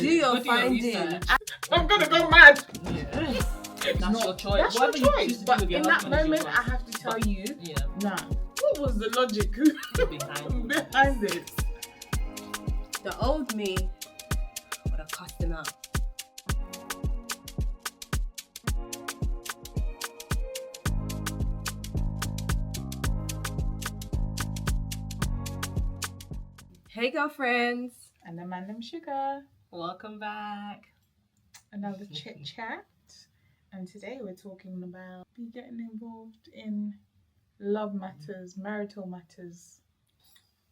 Do your finding. I'm gonna go mad. Yeah. That's your choice. That's your choice. But in that moment, I have to tell you, nah. What was the logic behind this? The old me would have cussed him out. Hey girlfriends. And the man named Sugar. Welcome back. Another chit chat. And today we're talking about getting involved in love matters, marital matters.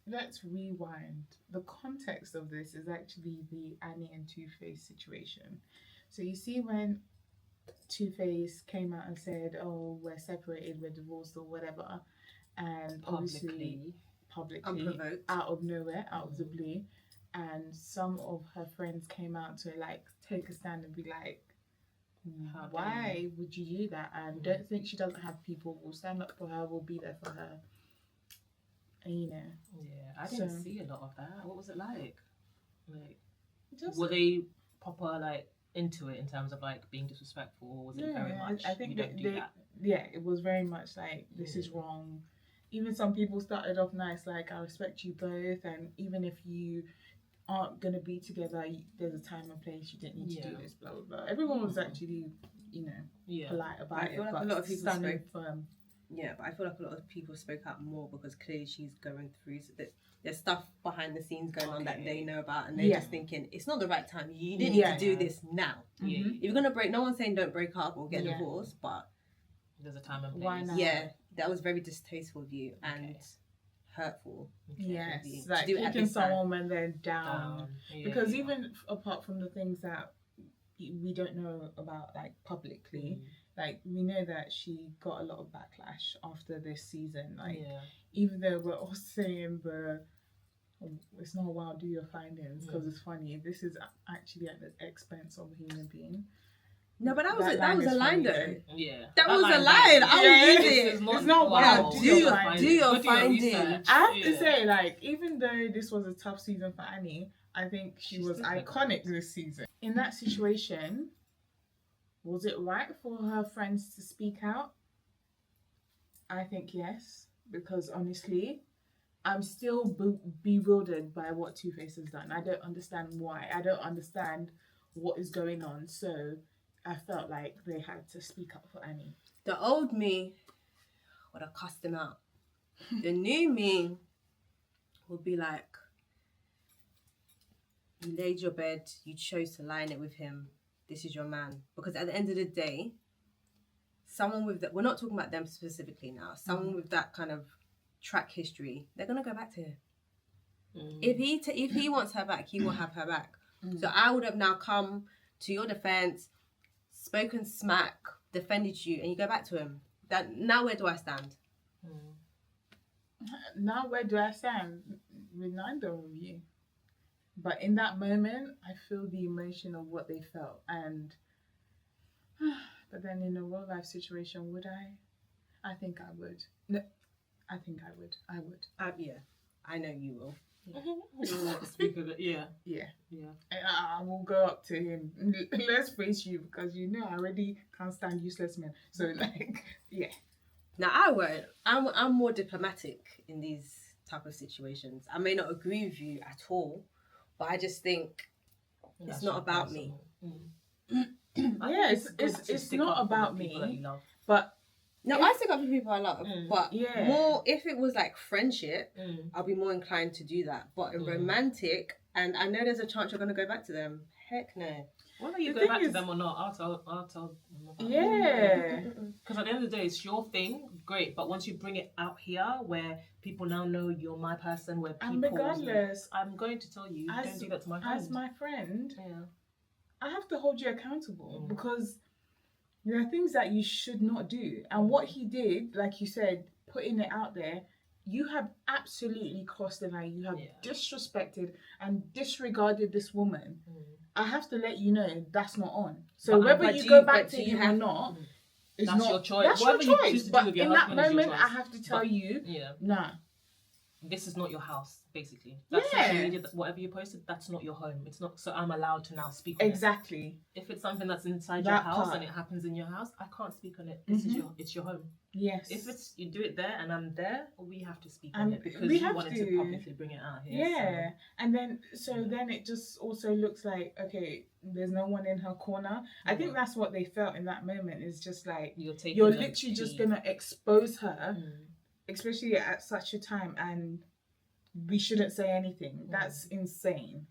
Let's rewind. The context of this is actually the Annie and Two-Face situation. So you see when Two-Face came out and said, oh, we're separated, we're divorced or whatever. And obviously publicly, unprovoked, out of nowhere, out of the blue. And some of her friends came out to like take a stand and be like, why would you do that? And don't think she doesn't have people. We'll stand up for her. We'll be there for her. And you know. Yeah, I didn't see a lot of that. What was it like? Were they proper like into it in terms of like being disrespectful, or was it very much? I think you don't do that? Yeah, it was very much like this is wrong. Even some people started off nice, like I respect you both, and even if you aren't gonna be together, there's a time and place. You didn't need to do this, blah blah blah. Everyone was actually, polite about it. I feel like but a lot of people standing firm. Yeah, but I feel like a lot of people spoke out more because clearly she's going through there's stuff behind the scenes going on that they know about, and they're just thinking it's not the right time. You didn't need to do this now. Yeah. If you're gonna break, no one's saying don't break up or get divorced, but there's a time and place. Why not? Yeah, that was very distasteful of you and hurtful. Yes, like kicking someone when they're down. Because even apart from the things that we don't know about, like publicly, like we know that she got a lot of backlash after this season. Like even though we're all saying it's not wild, do your findings because it's funny. This is actually at the expense of a human being. No, but that was a line though. Yeah. That was a line. I will use it. It's not wild. Do your finding. I have to say, like, even though this was a tough season for Annie, I think she was iconic this season. In that situation, was it right for her friends to speak out? I think yes, because honestly, I'm still bewildered by what Two-Face has done. I don't understand why. I don't understand what is going on. So I felt like they had to speak up for Annie. The old me would have cussed him out. The new me would be like, you laid your bed, you chose to lie in it with him. This is your man. Because at the end of the day, someone with that, we're not talking about them specifically now, someone with that kind of track history, they're going to go back to him. If he wants her back, he will have her back. So I would have now come to your defense, spoken smack, defended you, and you go back to him. That now where do I stand? Now where do I stand? With neither of you. But in that moment, I feel the emotion of what they felt. And but then in a real life situation, would I? I think I would. No, I think I would. I would. Yeah, I know you will. Speak of it, yeah. I will go up to him. Let's face you, because I already can't stand useless men. So Now I won't. I'm more diplomatic in these type of situations. I may not agree with you at all, but I just think it's not about me. It's not about me. But no, I stick up for people I love, but more if it was like friendship, I'll be more inclined to do that. But in romantic, and I know there's a chance you're going to go back to them, heck no. Whether you go back to them or not, I'll tell them. Yeah. Because at the end of the day, it's your thing, great. But once you bring it out here, where people now know you're my person, where people... And regardless... I'm going to tell you, don't do that to my friend. As my friend, I have to hold you accountable because there are things that you should not do. And what he did, like you said, putting it out there, you have absolutely crossed the line. You have disrespected and disregarded this woman. I have to let you know that's not on. So whether you go back to him or not, that's your choice. That's your choice. But in that moment, I have to tell you, nah. this is not your house, basically. That's social media, whatever you posted, that's not your home. It's not, so I'm allowed to now speak on Exactly. it. If it's something that's inside your house and it happens in your house, I can't speak on it. This is it's your home. Yes. If it's you do it there and I'm there, we have to speak on it because you wanted to publicly bring it out here. Yeah. And then then it just also looks like, okay, there's no one in her corner. I think that's what they felt in that moment. Is just like you're literally just gonna expose her, especially at such a time, and we shouldn't say anything. That's insane.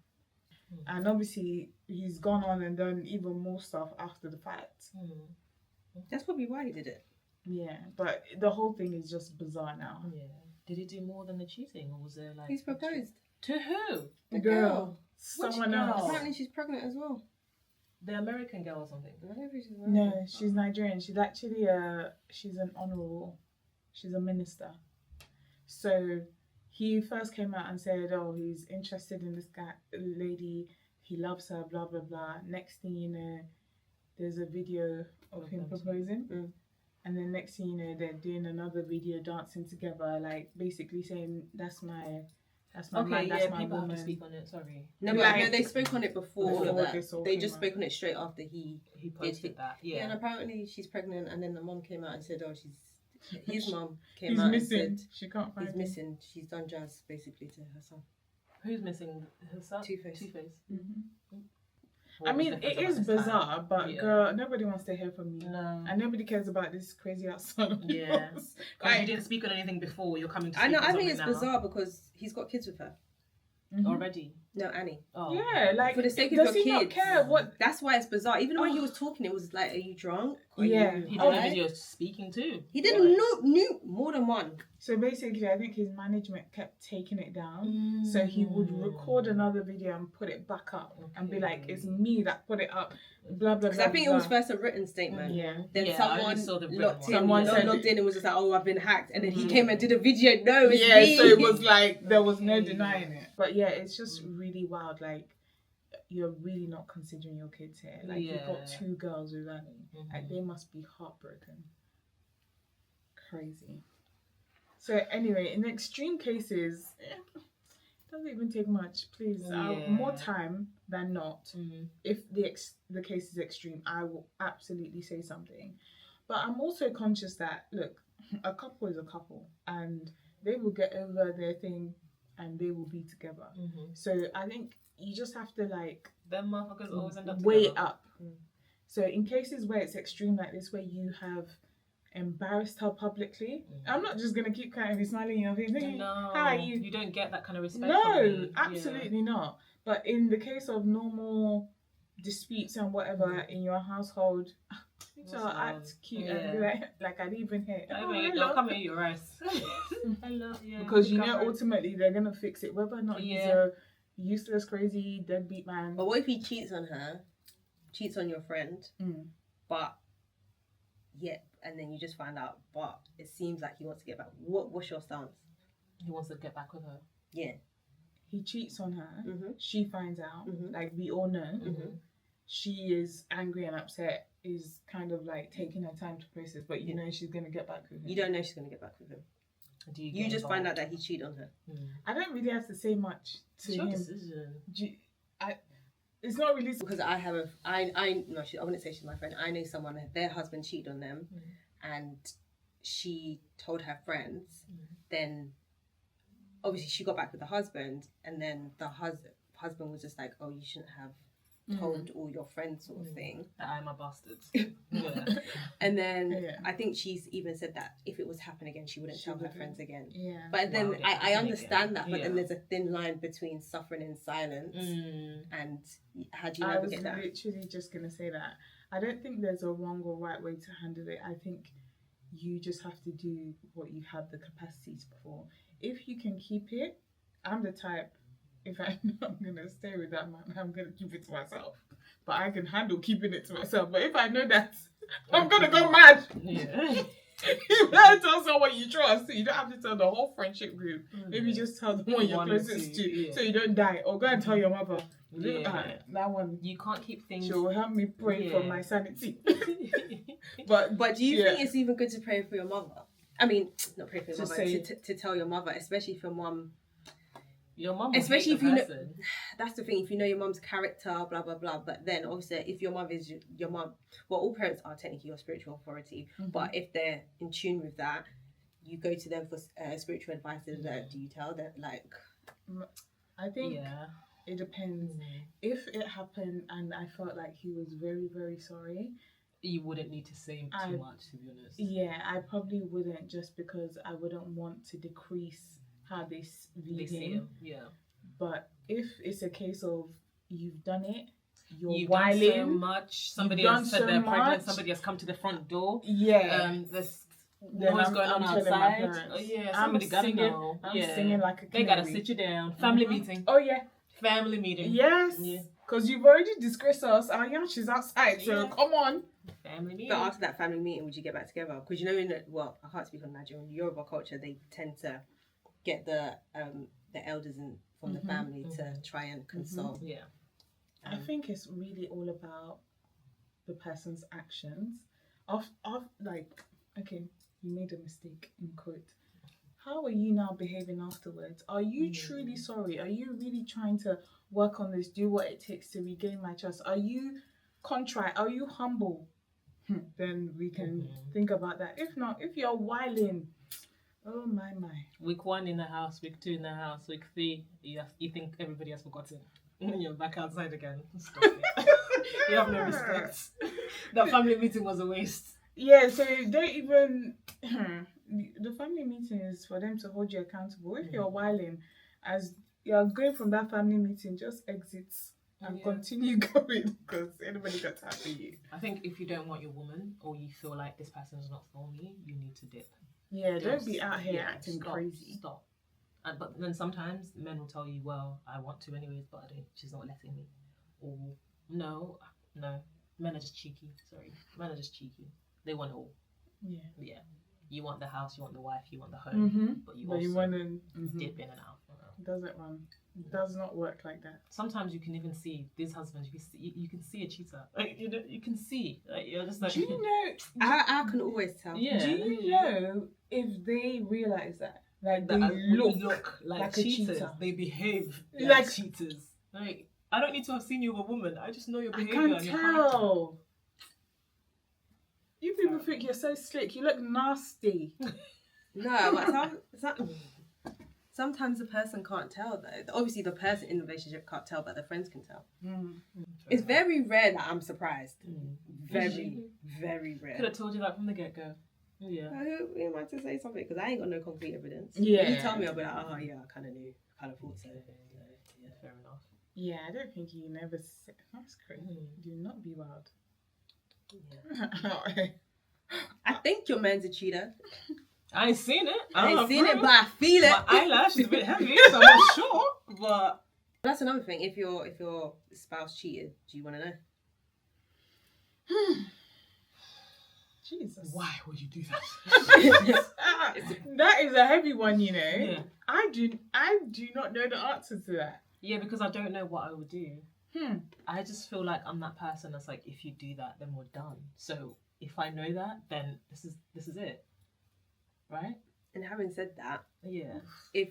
And obviously he's gone on and done even more stuff after the fact. That's probably why he did it. Yeah, but the whole thing is just bizarre now. Yeah. Did he do more than the cheating, or was there like? He's proposed. To who? The girl. Someone girl? else. Apparently she's pregnant as well. The American girl or something. No, she's Nigerian. She's actually she's an honourable. She's a minister. So he first came out and said, oh, he's interested in this lady. He loves her, blah, blah, blah. Next thing you know, there's a video of him proposing. And then next thing you know, they're doing another video dancing together, like basically saying, that's my man, that's my people woman. have to speak on it, sorry. No, but no, they spoke on it before that. They just spoke on it straight after he posted that. Yeah, and apparently she's pregnant, and then the mom came out and said, oh, his mom came out missing. And said, she can't find he's him. missing. She's done jazz basically to her son. Who's missing? Her son? Two-Face. I mean, it is bizarre, but girl, nobody wants to hear from you. No. And nobody cares about this crazy ass son. Yeah. Because you didn't speak on anything before, you're coming to speak I think it's bizarre because he's got kids with her. Already? No, Annie. Oh. Yeah, like, for the sake of does your he kids. not care what? That's why it's bizarre. Even when he was talking, it was like, are you drunk? He did a video speaking too. He didn't knew more than one. So basically, I think his management kept taking it down. So he would record another video and put it back up and be like, it's me that put it up. Blah, blah, blah. Because I think it was first a written statement. Then someone logged in and was just like, oh, I've been hacked. And then he came and did a video. No, it's me. So it was like, there was no denying it. But yeah, it's just really wild. Like, you're really not considering your kids here. Like, you've got 2 girls with Annie. Like, they must be heartbroken. Crazy. So anyway, in extreme cases, it doesn't even take much. Please, more time than not. If the case is extreme, I will absolutely say something. But I'm also conscious that, look, a couple is a couple, and they will get over their thing, and they will be together. So I think you just have to like them motherfuckers always end up weigh together. up. So in cases where it's extreme like this, where you have embarrassed her publicly, I'm not just gonna keep kind of smiling in your face. No, how are you? You don't get that kind of respect. No, from me. absolutely not. But in the case of normal disputes and whatever in your household, so act cute and be like I didn't even hear. Don't come in your eyes. Hello, because you know ultimately they're gonna fix it, whether or not he's a useless, crazy, deadbeat man. But what if he cheats on her, cheats on your friend, but and then you just find out, but it seems like he wants to get back. What's your stance? He wants to get back with her. Yeah. He cheats on her. She finds out. Like we all know. She is angry and upset. Is kind of like taking her time to process, but you know she's gonna get back with him. You don't know she's gonna get back with him. You just find out that he cheated on her. I don't really have to say much to him. Decision. It's not really because I wouldn't say she's my friend. I know someone, their husband cheated on them, and she told her friends. Then, obviously, she got back with the husband, and then the husband was just like, "Oh, you shouldn't have told all your friends," sort of thing. That I'm a bastard. And then I think she's even said that if it was to happen again, she wouldn't tell her friends again. But then I understand that, but then there's a thin line between suffering in silence and how do you navigate that? I was literally just gonna say that. I don't think there's a wrong or right way to handle it. I think you just have to do what you have the capacities for. If you can keep it, I'm the type. If I know I'm going to stay with that man, I'm going to keep it to myself. But I can handle keeping it to myself. But if I know that I'm going to go mad, you better tell someone you trust. You don't have to tell the whole friendship group. Maybe just tell the one you're closest to so you don't die. Or go and tell your mother. That one. You can't keep things. She'll help me pray for my sanity. But do you think it's even good to pray for your mother? I mean, not pray for your To mother, say- to tell your mother, especially if your mum. Your mum, Especially if you you know, person. that's the thing. If you know your mum's character, blah blah blah. But then, obviously, if your mum is your mum, well, all parents are technically your spiritual authority. But if they're in tune with that, you go to them for spiritual advice. And do you tell them like? I think Yeah. it depends. If it happened and I felt like he was very, very sorry, You wouldn't need to say too much, to be honest. yeah, I probably wouldn't, just because I wouldn't want to decrease how they view him. Yeah. But if it's a case of you've done it, You've whiling, done so much. Somebody You've has done said so they're pregnant. much. Somebody has come to the front door. yeah. There's Then noise I'm going on telling my outside. parents. Oh, yeah, I'm somebody gotta singing- know. I'm Yeah. singing like a They gotta canary. sit you down. Family meeting. Oh yeah. Family meeting. Yes. Yeah. Because you've already disgraced us. Oh yeah, she's outside. So Yeah. come on. Family meeting. But after that family meeting, would you get back together? Because you know, I can't speak on Nigerian. Yoruba culture, they tend to get the elders from the family to try and console. Yeah. I think it's really all about the person's actions. Like, okay, you made a mistake, in quote. How are you now behaving afterwards? Are you truly sorry? Are you really trying to work on this, do what it takes to regain my trust? Are you contrite? Are you humble? Then we can think about that. If not, if you're whiling, oh my. Week 1 in the house, week 2 in the house, week 3, you think everybody has forgotten. And you're back outside again. Stop it. You have no respect. That family meeting was a waste. Yeah, so don't even... the family meeting is for them to hold you accountable. If you're whiling, as you're going from that family meeting, just exit and continue going, because anybody got time for you. I think if you don't want your woman, or you feel like this person is not for me, you need to dip. Yeah, don't be out here acting stop, crazy. Stop. But then sometimes men will tell you, well, I want to anyways, but she's not letting me. Or no, men are just cheeky. Sorry, men are just cheeky. They want it all. Yeah. You want the house, you want the wife, you want the home, but you want to dip in and out. Doesn't run. It does not work like that. Sometimes you can even see these husbands. You can see a cheater. Like, you can see. Like, you're just like. Do you know? I can always tell. Yeah. Do you know if they realize that? Like they look like a cheaters. cheater. They behave Like- like cheaters. Like, I don't need to have seen you with a woman. I just know your I behavior. can and your character. tell. You people think you're so slick. You look nasty. No, but sometimes the person can't tell though. Obviously, the person in the relationship can't tell, but the friends can tell. It's very rare that I'm surprised. Very, very rare. Could have told you that from the get-go. Yeah. Who am I to say something? Because I ain't got no concrete evidence. Yeah. If you tell me, I'll be like, oh yeah, I kind of knew, kind of thought so. Yeah, fair enough. Yeah, I don't think you never said. That's crazy. Do not be wild. Yeah. I think your man's a cheater. I ain't seen it. I ain't seen it, but I feel it. My eyelash is a bit heavy, so I'm not sure. But That's another thing. If your spouse cheated, do you want to know? Jesus. why would you do that? That is a heavy one, you know. Yeah. I do not know the answer to that. Yeah, because I don't know what I would do. I just feel like I'm that person that's like, if you do that, then we're done. So if I know that, then this is it, right? And having said that, Yeah. if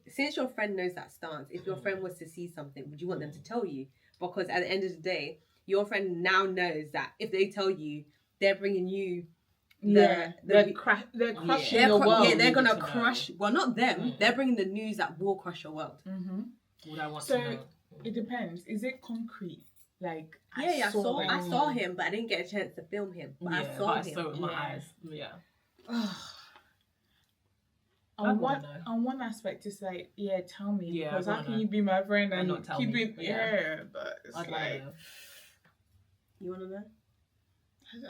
since your friend knows that stance, if your friend was to see something, would you want them to tell you? Because at the end of the day, your friend now knows that if they tell you, they're bringing you. They're crushing your world. Yeah, they're gonna Need to crush. Well, not them. They're bringing the news that will crush your world. Would I want So to know? it depends. Is it concrete? Like I saw them. him, but I didn't get a chance to film him. But Yeah, I saw but I him. saw it with my Yeah. eyes. Yeah. On wanna one know. on one aspect, it's like, yeah, tell me, Yeah, because I how wanna can know. you be my friend And and not tell keep me. it? Yeah. Yeah, but it's I'd want like to know. You want to know?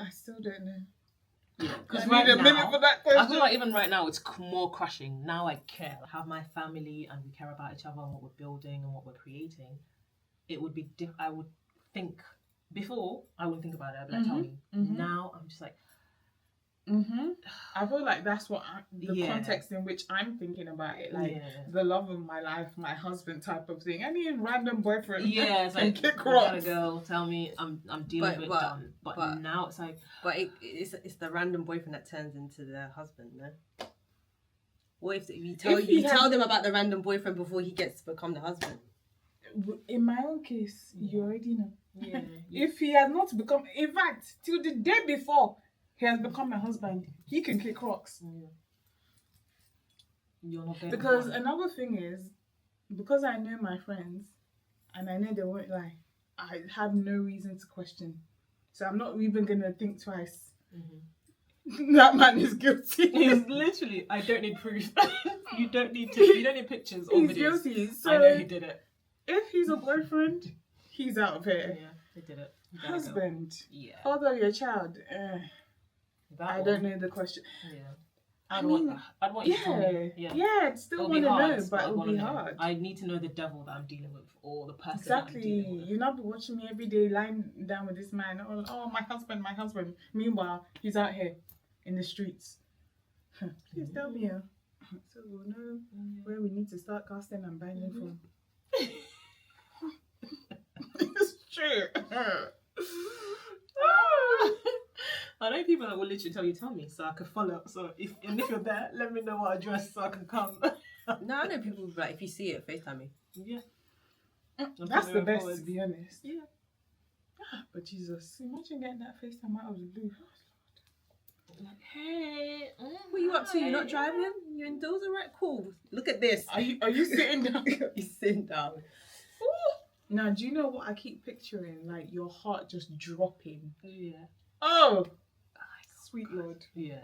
I still don't know. Yeah, I because need right a minute now, for that I question. feel like even right now it's more crushing. Now I care. I have my family and we care about each other and what we're building and what we're creating. It would be I would think before I wouldn't think about it. I'd be like, tell me. Now I'm just like, I feel like that's what the Yeah. context in which I'm thinking about it, like Yeah. the love of my life, my husband type of thing. Any random boyfriend, Yeah, it's like, kick you got a rocks. girl, tell me I'm dealing with it, done. But now it's like, But it's the random boyfriend that turns into the husband, no? What if you tell them about the random boyfriend before he gets to become the husband? In my own case, you already know. yeah, If he has not become, in fact, till the day before he has become my husband, he can kick rocks. yeah. You're not Because another thing is, because I know my friends and I know they won't lie, I have no reason to question. So I'm not even gonna think twice. That man is guilty. He's literally, I don't need proof. you don't need pictures or He's videos. guilty. So I know he did it. if he's a boyfriend, he's out of here. Yeah, they did it. Husband, Yeah. father of your child. I don't know the question. Yeah. I'd want you to tell me. I'd still want to know, but it would be hard. I need to know the devil that I'm dealing with, or the person Exactly. that I'm dealing with. You'll not be watching me every day lying down with this man. Oh, my husband. Meanwhile, he's out here in the streets. Please tell me, so we'll know where we need to start casting and binding from. It's true. I know people that will literally tell me so I can follow. So if you're there, let me know what address so I can come. No, I know people will be like, if you see it, FaceTime me. Yeah. That's the best, to be honest. Yeah. But Jesus, imagine getting that FaceTime out of the blue. Like, hey, What are you up to? You're not driving? You're indoors? All right, cool. Look at this. Are you sitting down? You're sitting down. Now, do you know what I keep picturing? Like your heart just dropping. Yeah. Oh, sweet Lord. Yeah.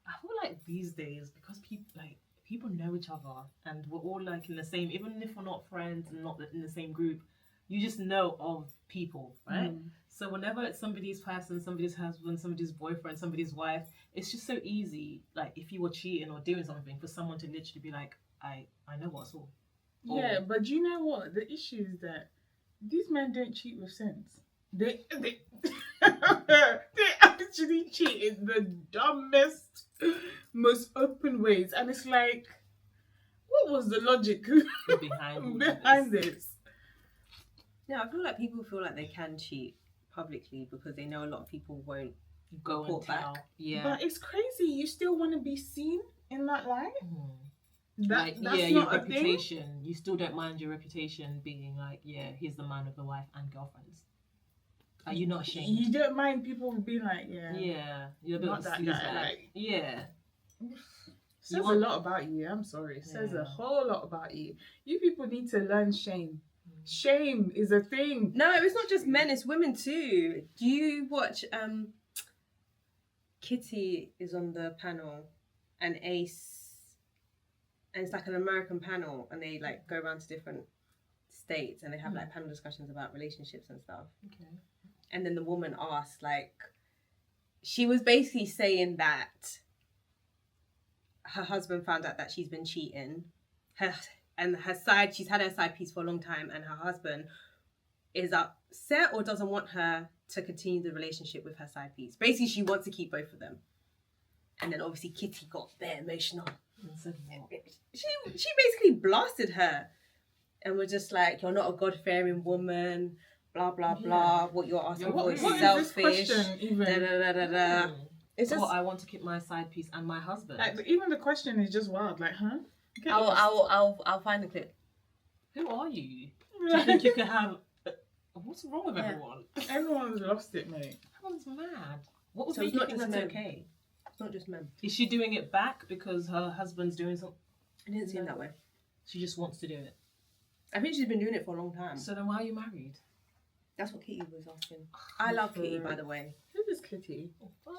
I feel like these days, because people know each other and we're all like in the same, even if we're not friends and not in the same group, you just know of people, right? So whenever it's somebody's person, somebody's husband, somebody's boyfriend, somebody's wife, it's just so easy, like if you were cheating or doing something, for someone to literally be like, I know what I saw. Yeah, but do you know what? The issue is that these men don't cheat with sense. They they actually cheat in the dumbest, most open ways. And it's like, what was the logic behind this? Yeah, I feel like people feel like they can cheat publicly because they know a lot of people won't go and report tell. back. Yeah. But it's crazy. You still want to be seen in that light? That's your not a reputation. thing? You still don't mind your reputation being like, yeah, he's the man of the wife and girlfriends. Are you not ashamed? You don't mind people being like, yeah, you're a bit not of that a guy, bag. like- Yeah. Says a lot about you. I'm sorry. It says a whole lot about you. You people need to learn shame. Shame is a thing. No, it's not just men, it's women too. Do you watch Kitty is on the panel and Ace, and it's like an American panel and they like go around to different states and they have like panel discussions about relationships and stuff. Okay. And then the woman asked, like, she was basically saying that her husband found out that she's been cheating. She's had her side piece for a long time, and her husband is upset or doesn't want her to continue the relationship with her side piece. Basically, she wants to keep both of them. And then obviously Kitty got very emotional. She basically blasted her and was just like, you're not a God-fearing woman, blah, blah, blah. What you're asking for is selfish. What is this question even? It's just, I want to keep my side piece and my husband. Like, even the question is just wild. Like, huh? I'll find the clip. Who are you? Do you think you can have... What's wrong with everyone? Everyone's lost it, mate. Everyone's mad. What would So make it's you not think just that's men. okay? It's not just men. Is she doing it back because her husband's doing something? I didn't see it that way. She just wants to do it. I think she's been doing it for a long time. So then why are you married? That's what Kitty was asking. I love Kitty, by the way. Who is Kitty?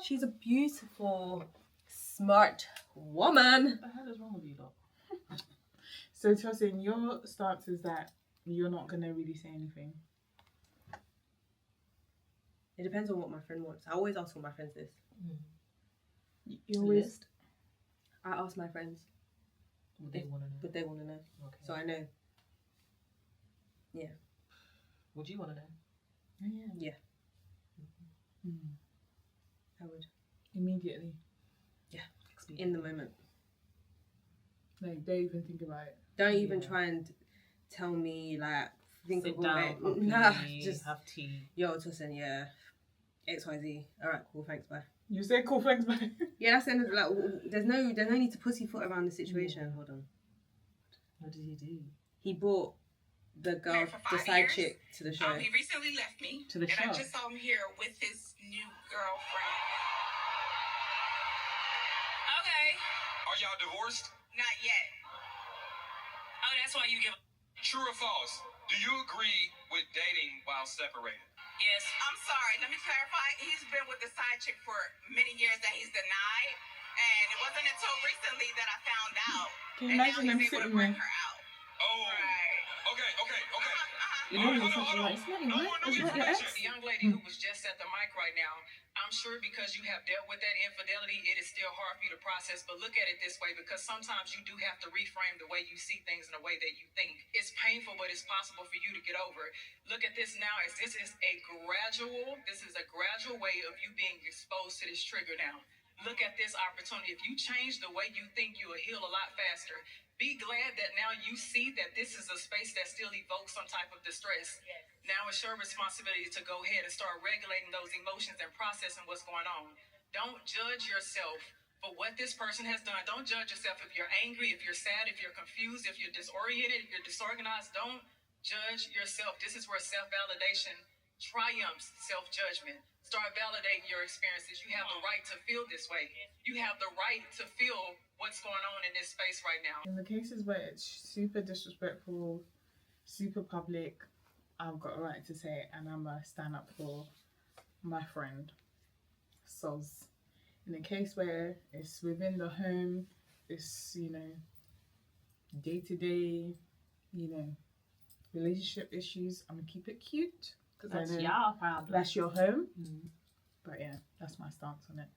She's a beautiful, smart woman. What the hell is wrong with you, though? So, Tosin, your stance is that you're not going to really say anything? It depends on what my friend wants. I always ask all my friends this. You always... List? I ask my friends, Would they want to know? but they want to know. Okay. So I know. Yeah. Would you want to know? Yeah. Yeah. I would. Immediately. In the moment. Like, don't even think about it. Don't even try and tell me, like, think Sit of down it. properly, Nah, just, have tea. yo, Tosin, yeah. XYZ. Alright, cool, thanks, bye. You say cool, thanks, bye. Yeah, that's the end of, like, there's no need to pussyfoot around the situation. Hold on. What did he do? He brought the girl, the side chick, to the show. He recently left me. To the show? And I just saw him here with his new girlfriend. Okay. Are y'all divorced? Not yet. Oh, that's why you give a... True or false? Do you agree with dating while separated? Yes. I'm sorry. Let me clarify. He's been with the side chick for many years that he's denied. And it wasn't until recently that I found out. Can you and imagine now them he's able to sitting bring there? her out. Oh. Right. Okay. You know, you're such a like, it's not your wife, it's not your ex. The young lady who was just at the mic right now, I'm sure because you have dealt with that infidelity, it is still hard for you to process. But look at it this way, because sometimes you do have to reframe the way you see things in a way that you think. It's painful, but it's possible for you to get over it. Look at this now as this is a gradual way of you being exposed to this trigger now. Look at this opportunity. If you change the way you think, you will heal a lot faster. Be glad that now you see that this is a space that still evokes some type of distress. Yes. Now it's your responsibility to go ahead and start regulating those emotions and processing what's going on. Don't judge yourself for what this person has done. Don't judge yourself if you're angry, if you're sad, if you're confused, if you're disoriented, if you're disorganized. Don't judge yourself. This is where self-validation triumphs self-judgment. Start validating your experiences. You have the right to feel this way. You have the right to feel what's going on in this space right now. In the cases where it's super disrespectful, super public, I've got a right to say it, and I'm going to stand up for my friend. Soz. In the case where it's within the home, it's, day-to-day, relationship issues, I'm going to keep it cute. That's your problem. That's your home. But yeah, that's my stance on it.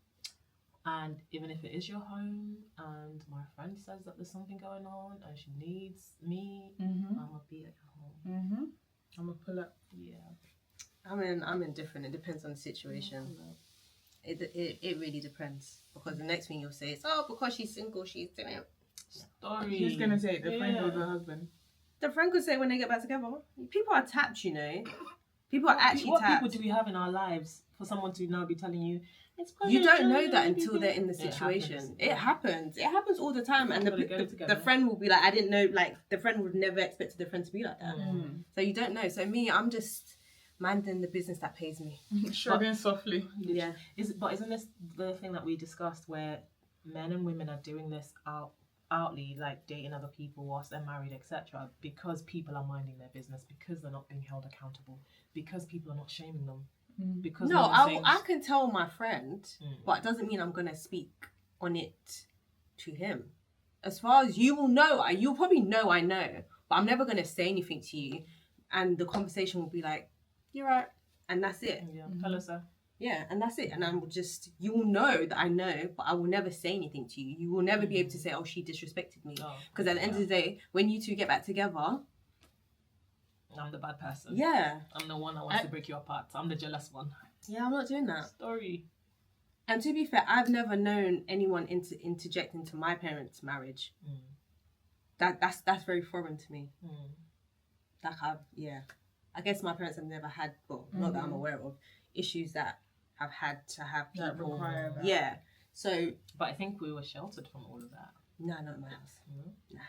And even if it is your home and my friend says that there's something going on and she needs me, I'm going to be at your home. I'm going to pull up. Yeah. I'm indifferent. It depends on the situation. It really depends. Because the next thing you'll say is, because she's single, she's doing it. Story. Who's going to say it? The friend or the husband? The friend could say when they get back together. People are tapped, People are actually what tapped. people do we have in our lives for someone to now be telling you it's you don't know that until they're in the situation. It happens all the time. And the friend will be like, I didn't know, like the friend would never expect the friend to be like that. So you don't know. So me, I'm just minding the business that pays me. Shrugging softly. Yeah. Isn't this the thing that we discussed where men and women are doing this outly, like dating other people whilst they're married, etc., because people are minding their business, because they're not being held accountable, because people are not shaming them. Because I can tell my friend, but it doesn't mean I'm gonna speak on it to him. As far as you will know, you'll probably know I know, but I'm never gonna say anything to you, and the conversation will be like, "You're right," and that's it. Yeah, tell us so. Yeah, and that's it. And I will just, you will know that I know, but I will never say anything to you. You will never be able to say, she disrespected me. Because at the end of the day, when you two get back together, I'm the bad person. Yeah. I'm the one that wants to break you apart. I'm the jealous one. Yeah, I'm not doing that. Story. And to be fair, I've never known anyone interject into my parents' marriage. That's very foreign to me. Like I guess my parents have never had, not that I'm aware of, issues that have had to have people. That require that. Yeah. So. But I think we were sheltered from all of that. No, not in my house. Nah.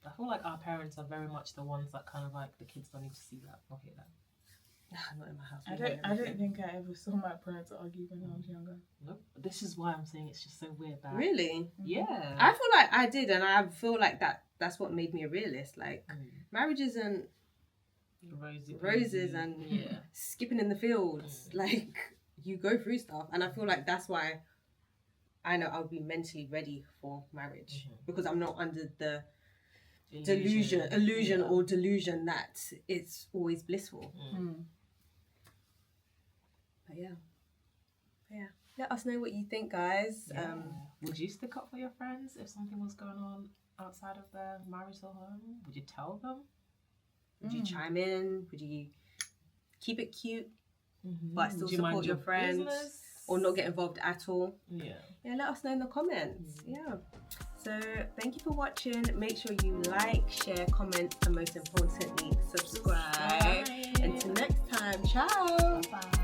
I feel like our parents are very much the ones that kind of like, the kids don't need to see that or hear that. Nah, not in my house. I don't think I ever saw my parents argue when I was younger. Nope. This is why I'm saying it's just so weird that. Really? Yeah. I feel like I did, and I feel like that's what made me a realist. Like, marriage isn't roses and skipping in the fields. Like, you go through stuff, and I feel like that's why I know I'll be mentally ready for marriage, because I'm not under the illusion or delusion that it's always blissful. But yeah, let us know what you think, guys. Would you stick up for your friends if something was going on outside of their marriage or home? Would you tell them? Would you chime in? Would you keep it cute but still support your friends? or not get involved at all, Yeah. let us know in the comments. Yeah. So thank you for watching. Make sure you like, share, comment, and most importantly, subscribe. Until next time, ciao. Bye.